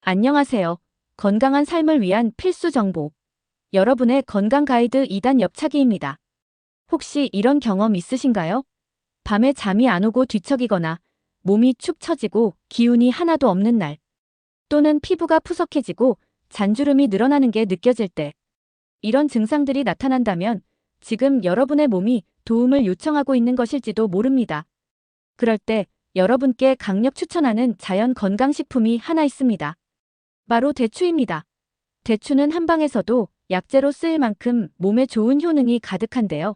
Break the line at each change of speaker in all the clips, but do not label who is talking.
안녕하세요. 건강한 삶을 위한 필수 정보. 여러분의 건강 가이드 2단 옆차기입니다. 혹시 이런 경험 있으신가요? 밤에 잠이 안 오고 뒤척이거나 몸이 축 처지고 기운이 하나도 없는 날, 또는 피부가 푸석해지고 잔주름이 늘어나는 게 느껴질 때, 이런 증상들이 나타난다면 지금 여러분의 몸이 도움을 요청하고 있는 것일지도 모릅니다. 그럴 때 여러분께 강력 추천하는 자연 건강식품이 하나 있습니다. 바로 대추입니다. 대추는 한방에서도 약재로 쓰일 만큼 몸에 좋은 효능이 가득한데요.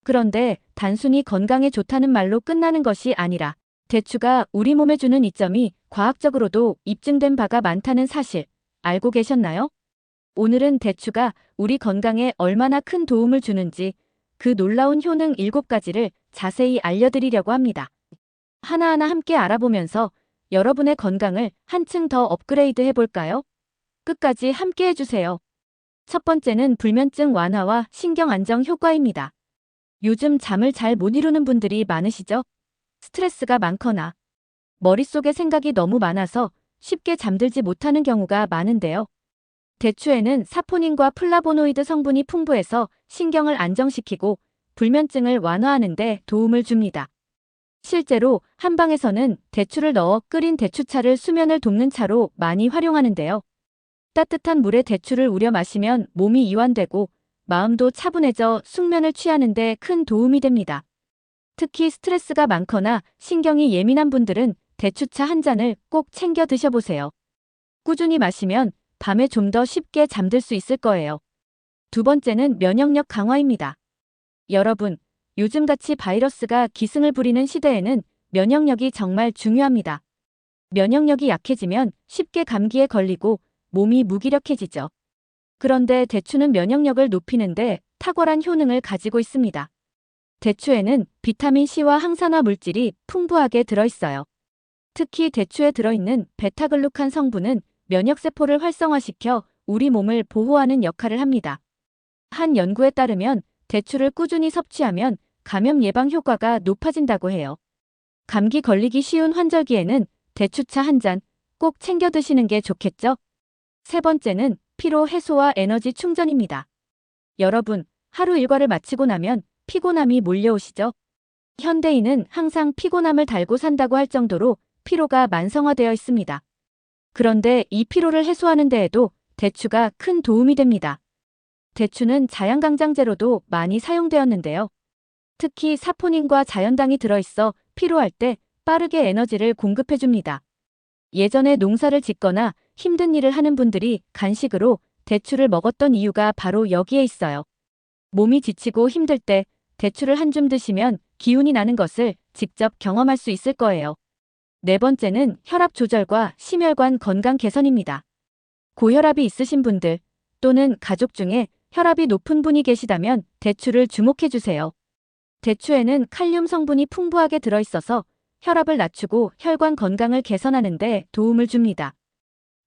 그런데 단순히 건강에 좋다는 말로 끝나는 것이 아니라 대추가 우리 몸에 주는 이점이 과학적으로도 입증된 바가 많다는 사실 알고 계셨나요? 오늘은 대추가 우리 건강에 얼마나 큰 도움을 주는지 그 놀라운 효능 7가지를 자세히 알려드리려고 합니다. 하나하나 함께 알아보면서 여러분의 건강을 한층 더 업그레이드 해볼까요? 끝까지 함께 해주세요. 첫 번째는 불면증 완화와 신경 안정 효과입니다. 요즘 잠을 잘 못 이루는 분들이 많으시죠? 스트레스가 많거나 머릿속에 생각이 너무 많아서 쉽게 잠들지 못하는 경우가 많은데요. 대추에는 사포닌과 플라보노이드 성분이 풍부해서 신경을 안정시키고 불면증을 완화하는 데 도움을 줍니다. 실제로 한방에서는 대추를 넣어 끓인 대추차를 수면을 돕는 차로 많이 활용하는데요. 따뜻한 물에 대추를 우려 마시면 몸이 이완되고 마음도 차분해져 숙면을 취하는 데 큰 도움이 됩니다. 특히 스트레스가 많거나 신경이 예민한 분들은 대추차 한 잔을 꼭 챙겨 드셔보세요. 꾸준히 마시면 밤에 좀 더 쉽게 잠들 수 있을 거예요. 두 번째는 면역력 강화입니다. 여러분, 요즘같이 바이러스가 기승을 부리는 시대에는 면역력이 정말 중요합니다. 면역력이 약해지면 쉽게 감기에 걸리고 몸이 무기력해지죠. 그런데 대추는 면역력을 높이는데 탁월한 효능을 가지고 있습니다. 대추에는 비타민 C와 항산화 물질이 풍부하게 들어있어요. 특히 대추에 들어있는 베타글루칸 성분은 면역세포를 활성화시켜 우리 몸을 보호하는 역할을 합니다. 한 연구에 따르면 대추를 꾸준히 섭취하면 감염 예방 효과가 높아진다고 해요. 감기 걸리기 쉬운 환절기에는 대추차 한 잔 꼭 챙겨 드시는 게 좋겠죠? 세 번째는 피로 해소와 에너지 충전입니다. 여러분, 하루 일과를 마치고 나면 피곤함이 몰려오시죠? 현대인은 항상 피곤함을 달고 산다고 할 정도로 피로가 만성화되어 있습니다. 그런데 이 피로를 해소하는 데에도 대추가 큰 도움이 됩니다. 대추는 자양강장제로도 많이 사용되었는데요. 특히 사포닌과 자연당이 들어있어 피로할 때 빠르게 에너지를 공급해줍니다. 예전에 농사를 짓거나 힘든 일을 하는 분들이 간식으로 대추를 먹었던 이유가 바로 여기에 있어요. 몸이 지치고 힘들 때 대추를 한 줌 드시면 기운이 나는 것을 직접 경험할 수 있을 거예요. 네 번째는 혈압 조절과 심혈관 건강 개선입니다. 고혈압이 있으신 분들 또는 가족 중에 혈압이 높은 분이 계시다면 대추를 주목해주세요. 대추에는 칼륨 성분이 풍부하게 들어있어서 혈압을 낮추고 혈관 건강을 개선하는 데 도움을 줍니다.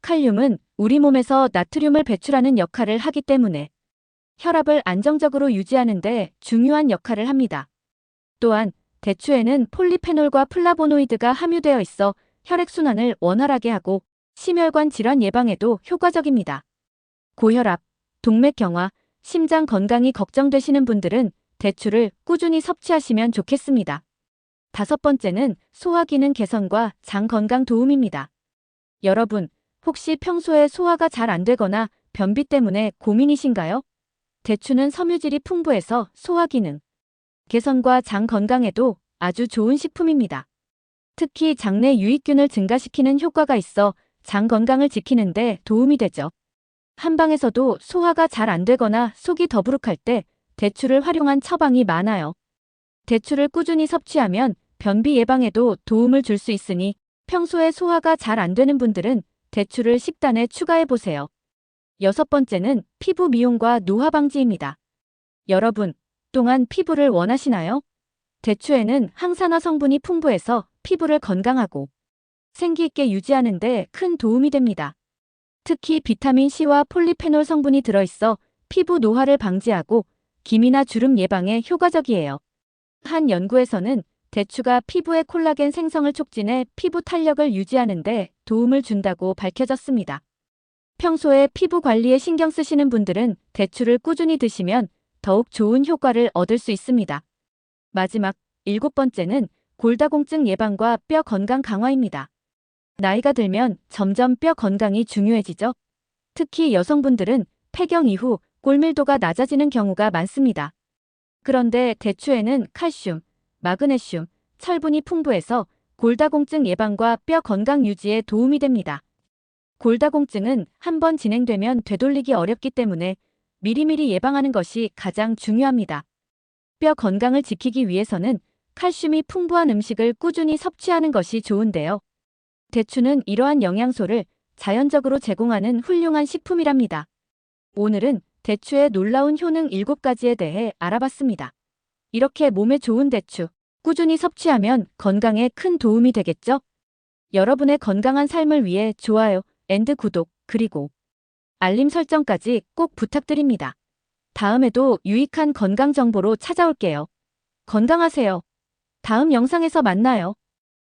칼륨은 우리 몸에서 나트륨을 배출하는 역할을 하기 때문에 혈압을 안정적으로 유지하는 데 중요한 역할을 합니다. 또한 대추에는 폴리페놀과 플라보노이드가 함유되어 있어 혈액순환을 원활하게 하고 심혈관 질환 예방에도 효과적입니다. 고혈압, 동맥경화, 심장 건강이 걱정되시는 분들은 대추를 꾸준히 섭취하시면 좋겠습니다. 다섯 번째는 소화 기능 개선과 장 건강 도움입니다. 여러분, 혹시 평소에 소화가 잘 안 되거나 변비 때문에 고민이신가요? 대추는 섬유질이 풍부해서 소화 기능 개선과 장 건강에도 아주 좋은 식품입니다. 특히 장내 유익균을 증가시키는 효과가 있어 장 건강을 지키는 데 도움이 되죠. 한방에서도 소화가 잘 안 되거나 속이 더부룩할 때 대추를 활용한 처방이 많아요. 대추를 꾸준히 섭취하면 변비 예방에도 도움을 줄 수 있으니 평소에 소화가 잘 안 되는 분들은 대추를 식단에 추가해보세요. 여섯 번째는 피부 미용과 노화 방지입니다. 여러분, 또한 피부를 원하시나요? 대추에는 항산화 성분이 풍부해서 피부를 건강하고 생기 있게 유지하는 데 큰 도움이 됩니다. 특히 비타민 C와 폴리페놀 성분이 들어있어 피부 노화를 방지하고 기미나 주름 예방에 효과적이에요. 한 연구에서는 대추가 피부의 콜라겐 생성을 촉진해 피부 탄력을 유지하는 데 도움을 준다고 밝혀졌습니다. 평소에 피부 관리에 신경 쓰시는 분들은 대추를 꾸준히 드시면 더욱 좋은 효과를 얻을 수 있습니다. 마지막 7번째는 골다공증 예방과 뼈 건강 강화입니다. 나이가 들면 점점 뼈 건강이 중요해지죠. 특히 여성분들은 폐경 이후 골밀도가 낮아지는 경우가 많습니다. 그런데 대추에는 칼슘, 마그네슘, 철분이 풍부해서 골다공증 예방과 뼈 건강 유지에 도움이 됩니다. 골다공증은 한번 진행되면 되돌리기 어렵기 때문에 미리미리 예방하는 것이 가장 중요합니다. 뼈 건강을 지키기 위해서는 칼슘이 풍부한 음식을 꾸준히 섭취하는 것이 좋은데요. 대추는 이러한 영양소를 자연적으로 제공하는 훌륭한 식품이랍니다. 오늘은 대추의 놀라운 효능 7가지에 대해 알아봤습니다. 이렇게 몸에 좋은 대추, 꾸준히 섭취하면 건강에 큰 도움이 되겠죠? 여러분의 건강한 삶을 위해 좋아요, 구독, 그리고 알림 설정까지 꼭 부탁드립니다. 다음에도 유익한 건강 정보로 찾아올게요. 건강하세요. 다음 영상에서 만나요.